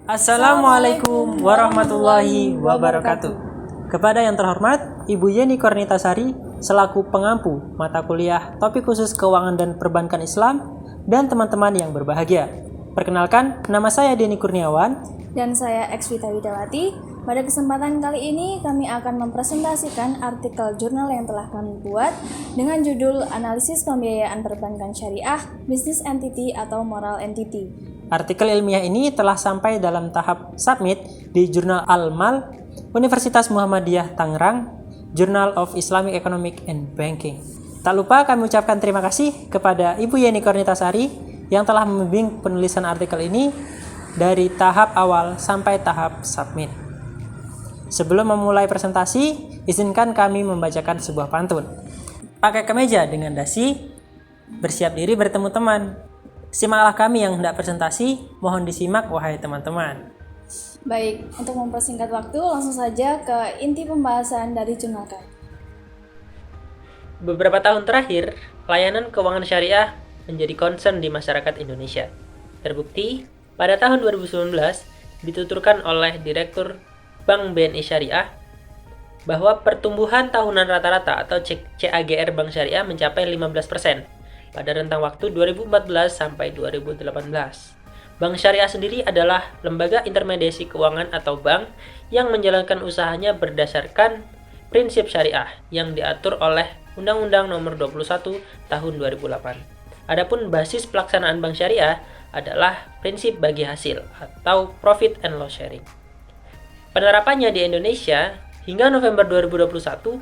Assalamualaikum warahmatullahi wabarakatuh. Kepada yang terhormat Ibu Yeni Kornitasari selaku pengampu mata kuliah topik khusus keuangan dan perbankan Islam dan teman-teman yang berbahagia. Perkenalkan, nama saya Denny Kurniawan dan saya Eksvita Widawati. Pada kesempatan kali ini kami akan mempresentasikan artikel jurnal yang telah kami buat dengan judul Analisis Pembiayaan Perbankan Syariah, Business Entity atau Moral Entity. Artikel ilmiah ini telah sampai dalam tahap submit di Jurnal Al-Mal, Universitas Muhammadiyah Tangerang, Journal of Islamic Economic and Banking. Tak lupa kami ucapkan terima kasih kepada Ibu Yeni Kornitasari yang telah membimbing penulisan artikel ini dari tahap awal sampai tahap submit. Sebelum memulai presentasi, izinkan kami membacakan sebuah pantun. Pakai kemeja dengan dasi, bersiap diri bertemu teman. Simaklah kami yang hendak presentasi, mohon disimak wahai teman-teman. Baik, untuk mempersingkat waktu, langsung saja ke inti pembahasan dari jurnal kami. Beberapa tahun terakhir, layanan keuangan syariah menjadi concern di masyarakat Indonesia. Terbukti, pada tahun 2019, dituturkan oleh Direktur Bank BNI Syariah bahwa pertumbuhan tahunan rata-rata atau CAGR Bank Syariah mencapai 15% pada rentang waktu 2014 sampai 2018. Bank Syariah sendiri adalah lembaga intermediasi keuangan atau bank yang menjalankan usahanya berdasarkan prinsip syariah yang diatur oleh Undang-Undang Nomor 21 Tahun 2008. Adapun basis pelaksanaan bank syariah adalah prinsip bagi hasil atau profit and loss sharing. Penerapannya di Indonesia hingga November 2021,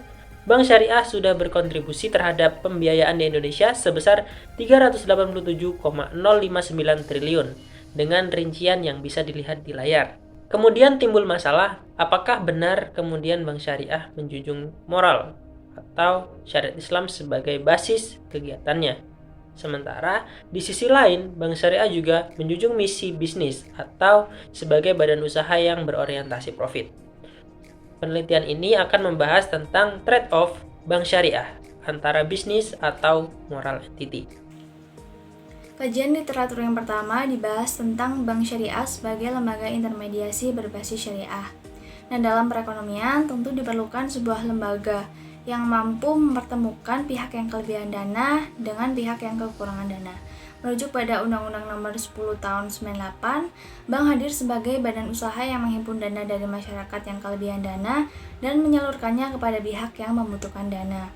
Bank Syariah sudah berkontribusi terhadap pembiayaan di Indonesia sebesar 387,059 triliun dengan rincian yang bisa dilihat di layar. Kemudian timbul masalah, apakah benar kemudian Bank Syariah menjunjung moral atau syariat Islam sebagai basis kegiatannya? Sementara di sisi lain, Bank Syariah juga menjunjung misi bisnis atau sebagai badan usaha yang berorientasi profit. Penelitian ini akan membahas tentang trade-off bank syariah antara bisnis atau moral entity. Kajian literatur yang pertama dibahas tentang bank syariah sebagai lembaga intermediasi berbasis syariah. Nah, dalam perekonomian tentu diperlukan sebuah lembaga yang mampu mempertemukan pihak yang kelebihan dana dengan pihak yang kekurangan dana. Merujuk pada Undang-Undang Nomor 10 Tahun 98, bank hadir sebagai badan usaha yang menghimpun dana dari masyarakat yang kelebihan dana dan menyalurkannya kepada pihak yang membutuhkan dana.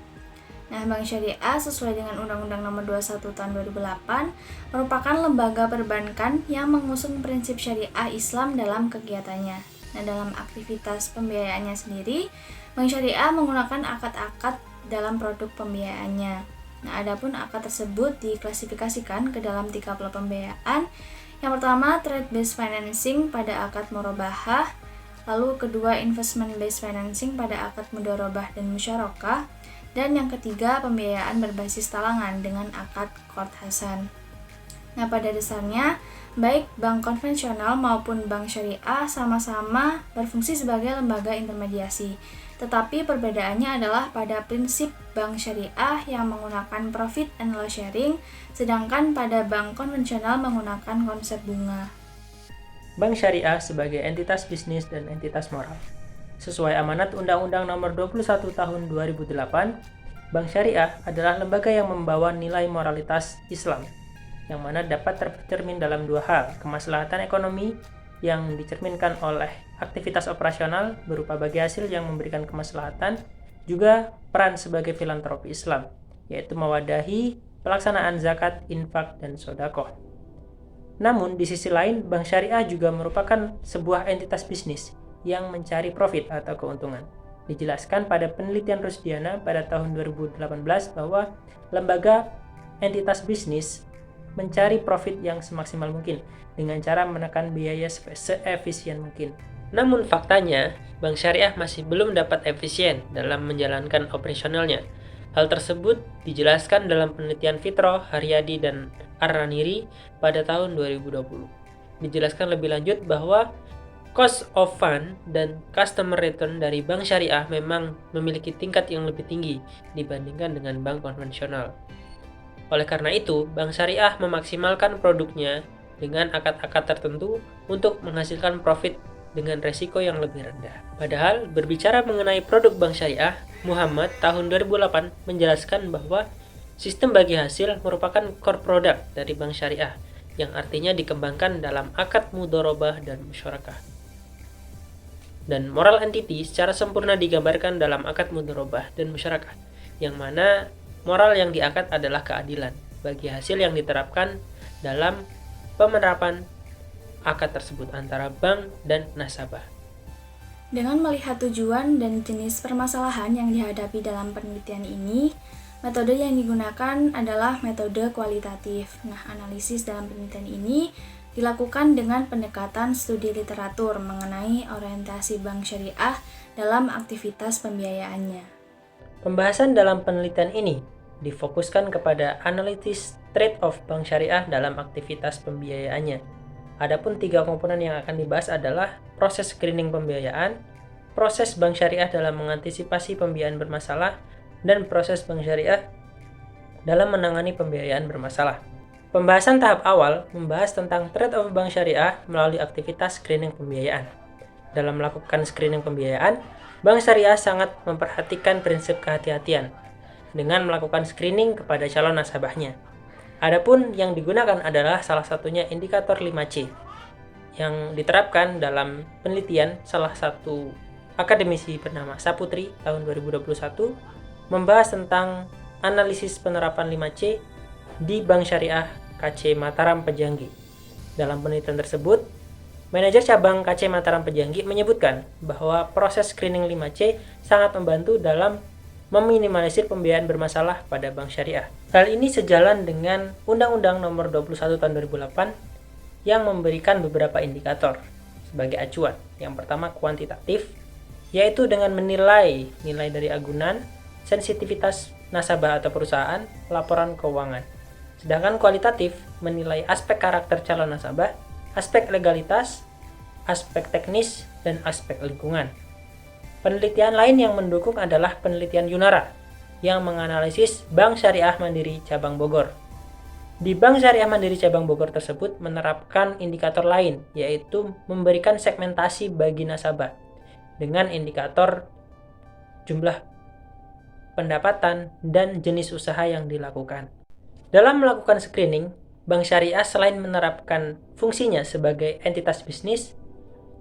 Nah, Bank Syariah sesuai dengan Undang-Undang Nomor 21 Tahun 2008 merupakan lembaga perbankan yang mengusung prinsip syariah Islam dalam kegiatannya. Nah, dalam aktivitas pembiayaannya sendiri, Bank Syariah menggunakan akad-akad dalam produk pembiayaannya. Nah, adapun akad tersebut diklasifikasikan ke dalam 3 pola pembiayaan. Yang pertama, trade-based financing pada akad murabahah, lalu kedua, investment-based financing pada akad mudharabah dan musyarakah, dan yang ketiga, pembiayaan berbasis talangan dengan akad qard hasan. Nah, pada dasarnya, baik bank konvensional maupun bank syariah sama-sama berfungsi sebagai lembaga intermediasi. Tetapi perbedaannya adalah pada prinsip bank syariah yang menggunakan profit and loss sharing, sedangkan pada bank konvensional menggunakan konsep bunga. Bank Syariah sebagai entitas bisnis dan entitas moral. Sesuai amanat Undang-Undang Nomor 21 Tahun 2008, Bank Syariah adalah lembaga yang membawa nilai moralitas Islam, yang mana dapat tercermin dalam dua hal, kemaslahatan ekonomi yang dicerminkan oleh aktivitas operasional berupa bagi hasil yang memberikan kemaslahatan, juga peran sebagai filantropi Islam, yaitu mewadahi pelaksanaan zakat, infak, dan sedekah. Namun, di sisi lain, Bank Syariah juga merupakan sebuah entitas bisnis yang mencari profit atau keuntungan. Dijelaskan pada penelitian Rusdiana pada tahun 2018 bahwa lembaga entitas bisnis mencari profit yang semaksimal mungkin dengan cara menekan biaya seefisien mungkin. Namun faktanya, Bank Syariah masih belum dapat efisien dalam menjalankan operasionalnya. Hal tersebut dijelaskan dalam penelitian Fitro, Haryadi, dan Ar-Raniri pada tahun 2020. Dijelaskan lebih lanjut bahwa cost of fund dan customer return dari bank syariah memang memiliki tingkat yang lebih tinggi dibandingkan dengan bank konvensional. Oleh karena itu, bank syariah memaksimalkan produknya dengan akad-akad tertentu untuk menghasilkan profit dengan resiko yang lebih rendah. Padahal berbicara mengenai produk bank syariah, Muhammad tahun 2008 menjelaskan bahwa sistem bagi hasil merupakan core product dari bank syariah yang artinya dikembangkan dalam akad mudharabah dan musyarakah. Dan moral entity secara sempurna digambarkan dalam akad mudharabah dan musyarakah, yang mana moral yang diakad adalah keadilan bagi hasil yang diterapkan dalam penerapan akad tersebut antara bank dan nasabah. Dengan melihat tujuan dan jenis permasalahan yang dihadapi dalam penelitian ini, metode yang digunakan adalah metode kualitatif. Nah, analisis dalam penelitian ini dilakukan dengan pendekatan studi literatur mengenai orientasi bank syariah dalam aktivitas pembiayaannya. Pembahasan dalam penelitian ini difokuskan kepada analisis trade-off bank syariah dalam aktivitas pembiayaannya. Adapun 3 komponen yang akan dibahas adalah proses screening pembiayaan, proses bank syariah dalam mengantisipasi pembiayaan bermasalah, dan proses bank syariah dalam menangani pembiayaan bermasalah. Pembahasan tahap awal membahas tentang trade-off bank syariah melalui aktivitas screening pembiayaan. Dalam melakukan screening pembiayaan, bank syariah sangat memperhatikan prinsip kehati-hatian dengan melakukan screening kepada calon nasabahnya. Adapun yang digunakan adalah salah satunya indikator 5C yang diterapkan dalam penelitian salah satu akademisi bernama Saputri tahun 2021 membahas tentang analisis penerapan 5C di Bank Syariah KC Mataram Pejanggi. Dalam penelitian tersebut, manajer cabang KC Mataram Pejanggi menyebutkan bahwa proses screening 5C sangat membantu dalam meminimalisir pembiayaan bermasalah pada bank syariah. Hal ini sejalan dengan Undang-Undang Nomor 21 Tahun 2008 yang memberikan beberapa indikator sebagai acuan. Yang pertama kuantitatif, yaitu dengan menilai nilai dari agunan, sensitivitas nasabah atau perusahaan, laporan keuangan. Sedangkan kualitatif menilai aspek karakter calon nasabah, aspek legalitas, aspek teknis, dan aspek lingkungan. Penelitian lain yang mendukung adalah penelitian Yunara yang menganalisis Bank Syariah Mandiri Cabang Bogor. Di Bank Syariah Mandiri Cabang Bogor tersebut menerapkan indikator lain, yaitu memberikan segmentasi bagi nasabah dengan indikator jumlah pendapatan dan jenis usaha yang dilakukan. Dalam melakukan screening, Bank Syariah selain menerapkan fungsinya sebagai entitas bisnis,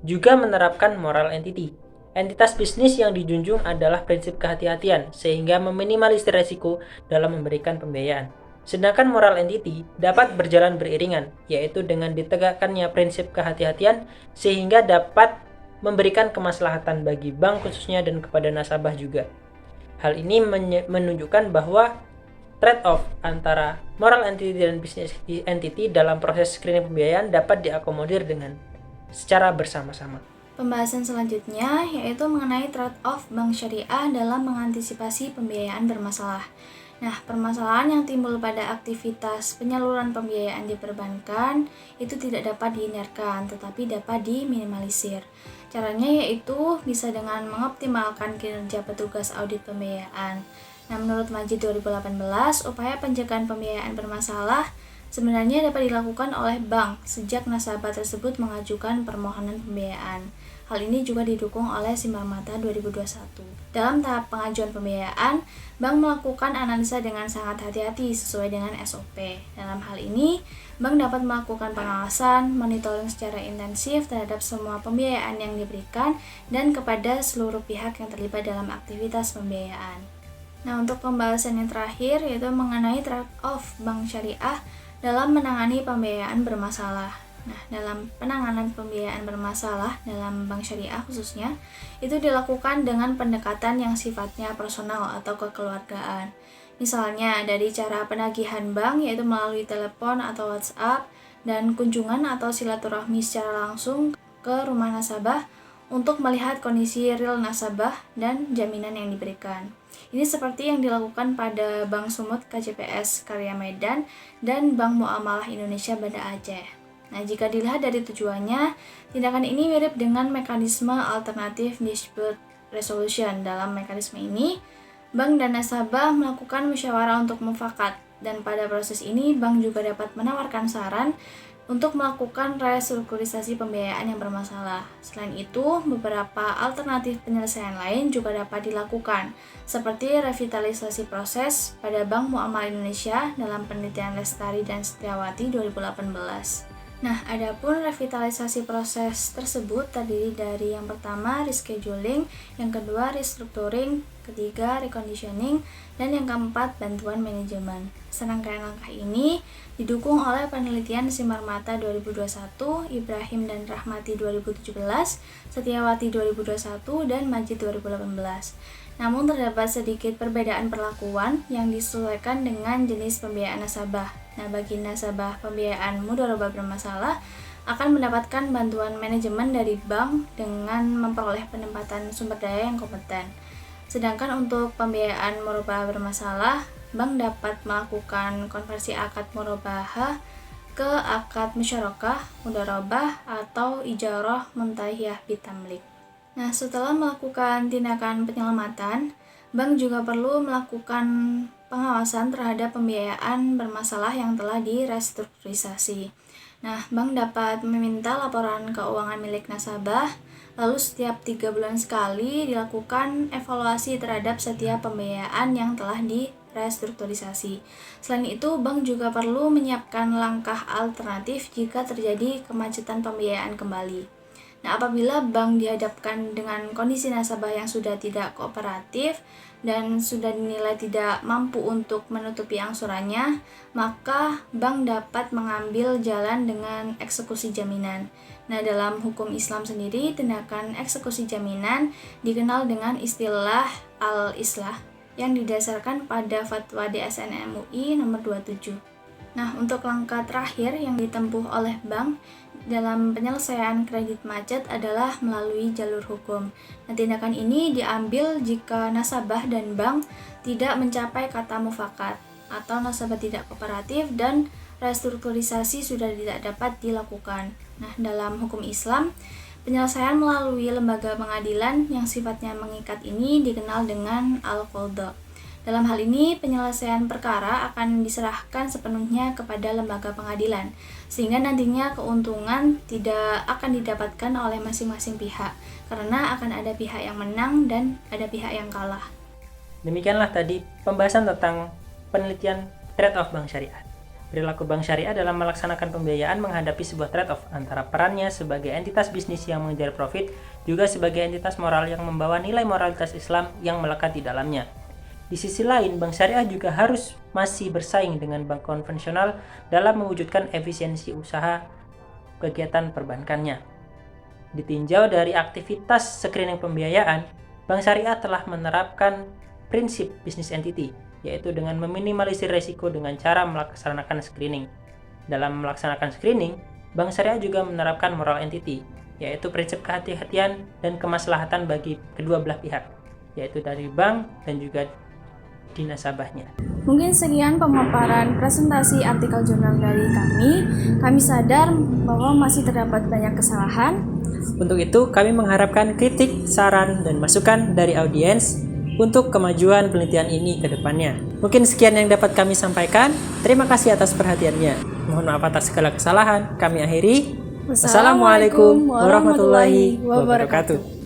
juga menerapkan moral entity. Entitas bisnis yang dijunjung adalah prinsip kehati-hatian sehingga meminimalisir resiko dalam memberikan pembiayaan. Sedangkan moral entity dapat berjalan beriringan, yaitu dengan ditegakkannya prinsip kehati-hatian sehingga dapat memberikan kemaslahatan bagi bank khususnya dan kepada nasabah juga. Hal ini menunjukkan bahwa trade-off antara moral entity dan business entity dalam proses screening pembiayaan dapat diakomodir dengan secara bersama-sama. Pembahasan selanjutnya yaitu mengenai trade-off bank syariah dalam mengantisipasi pembiayaan bermasalah. Nah, permasalahan yang timbul pada aktivitas penyaluran pembiayaan di perbankan itu tidak dapat dihindarkan, tetapi dapat diminimalisir. Caranya yaitu bisa dengan mengoptimalkan kinerja petugas audit pembiayaan. Nah, menurut Majid 2018, upaya pencegahan pembiayaan bermasalah sebenarnya dapat dilakukan oleh bank sejak nasabah tersebut mengajukan permohonan pembiayaan. Hal ini juga didukung oleh Simbang Mata 2021. Dalam tahap pengajuan pembiayaan, bank melakukan analisa dengan sangat hati-hati sesuai dengan SOP. Dalam hal ini, bank dapat melakukan pengawasan, monitoring secara intensif terhadap semua pembiayaan yang diberikan dan kepada seluruh pihak yang terlibat dalam aktivitas pembiayaan. Nah, untuk pembahasan yang terakhir yaitu mengenai trade-off bank syariah dalam menangani pembiayaan bermasalah. Nah, dalam penanganan pembiayaan bermasalah dalam bank syariah khususnya, itu dilakukan dengan pendekatan yang sifatnya personal atau kekeluargaan. Misalnya, dari cara penagihan bank yaitu melalui telepon atau WhatsApp, dan kunjungan atau silaturahmi secara langsung ke rumah nasabah untuk melihat kondisi real nasabah dan jaminan yang diberikan. Ini seperti yang dilakukan pada Bank Sumut KCPS Karya Medan dan Bank Muamalah Indonesia Banda Aceh. Nah, jika dilihat dari tujuannya, tindakan ini mirip dengan mekanisme alternatif dispute resolution. Dalam mekanisme ini, bank dan nasabah melakukan musyawarah untuk mufakat, dan pada proses ini bank juga dapat menawarkan saran untuk melakukan restrukturisasi pembiayaan yang bermasalah. Selain itu, beberapa alternatif penyelesaian lain juga dapat dilakukan, seperti revitalisasi proses pada Bank Muamalah Indonesia dalam penelitian Lestari dan Setiawati 2018. Nah, adapun revitalisasi proses tersebut terdiri dari yang pertama rescheduling, yang kedua restructuring, ketiga reconditioning, dan yang keempat bantuan manajemen. Serangkaian langkah ini didukung oleh penelitian Simar Mata 2021, Ibrahim dan Rahmati 2017, Setiawati 2021, dan Majid 2018. Namun terdapat sedikit perbedaan perlakuan yang disesuaikan dengan jenis pembiayaan nasabah. Nah, bagi nasabah pembiayaan mudharabah bermasalah akan mendapatkan bantuan manajemen dari bank dengan memperoleh penempatan sumber daya yang kompeten. Sedangkan untuk pembiayaan murabah bermasalah, bank dapat melakukan konversi akad murabahah ke akad musyarakah, mudharabah, atau ijarah muntahiyyah bitamlik. Nah, setelah melakukan tindakan penyelamatan, bank juga perlu melakukan pengawasan terhadap pembiayaan bermasalah yang telah direstrukturisasi. Nah, bank dapat meminta laporan keuangan milik nasabah, lalu setiap 3 bulan sekali dilakukan evaluasi terhadap setiap pembiayaan yang telah direstrukturisasi. Selain itu, bank juga perlu menyiapkan langkah alternatif jika terjadi kemacetan pembiayaan kembali. Nah, apabila bank dihadapkan dengan kondisi nasabah yang sudah tidak kooperatif dan sudah dinilai tidak mampu untuk menutupi angsurannya, maka bank dapat mengambil jalan dengan eksekusi jaminan. Nah, dalam hukum Islam sendiri, tindakan eksekusi jaminan dikenal dengan istilah al-islah yang didasarkan pada fatwa DSN MUI nomor 27. Nah, untuk langkah terakhir yang ditempuh oleh bank dalam penyelesaian kredit macet adalah melalui jalur hukum. Nah, tindakan ini diambil jika nasabah dan bank tidak mencapai kata mufakat atau nasabah tidak kooperatif dan restrukturisasi sudah tidak dapat dilakukan. Nah, dalam hukum Islam, penyelesaian melalui lembaga pengadilan yang sifatnya mengikat ini dikenal dengan al-qadha. Dalam hal ini, penyelesaian perkara akan diserahkan sepenuhnya kepada lembaga pengadilan, sehingga nantinya keuntungan tidak akan didapatkan oleh masing-masing pihak, karena akan ada pihak yang menang dan ada pihak yang kalah. Demikianlah tadi pembahasan tentang penelitian trade-off bank syariah. Perilaku bank syariah dalam melaksanakan pembiayaan menghadapi sebuah trade-off antara perannya sebagai entitas bisnis yang mengejar profit, juga sebagai entitas moral yang membawa nilai moralitas Islam yang melekat di dalamnya. Di sisi lain, bank syariah juga harus masih bersaing dengan bank konvensional dalam mewujudkan efisiensi usaha kegiatan perbankannya. Ditinjau dari aktivitas screening pembiayaan, bank syariah telah menerapkan prinsip business entity, yaitu dengan meminimalisir risiko dengan cara melaksanakan screening. Dalam melaksanakan screening, bank syariah juga menerapkan moral entity, yaitu prinsip kehati-hatian dan kemaslahatan bagi kedua belah pihak, yaitu dari bank dan juga di nasabahnya. Mungkin sekian pemaparan presentasi artikel jurnal dari kami. Kami sadar bahwa masih terdapat banyak kesalahan. Untuk itu, kami mengharapkan kritik, saran, dan masukan dari audiens untuk kemajuan penelitian ini ke depannya. Mungkin sekian yang dapat kami sampaikan. Terima kasih atas perhatiannya. Mohon maaf atas segala kesalahan. Kami akhiri. Wassalamualaikum warahmatullahi wabarakatuh.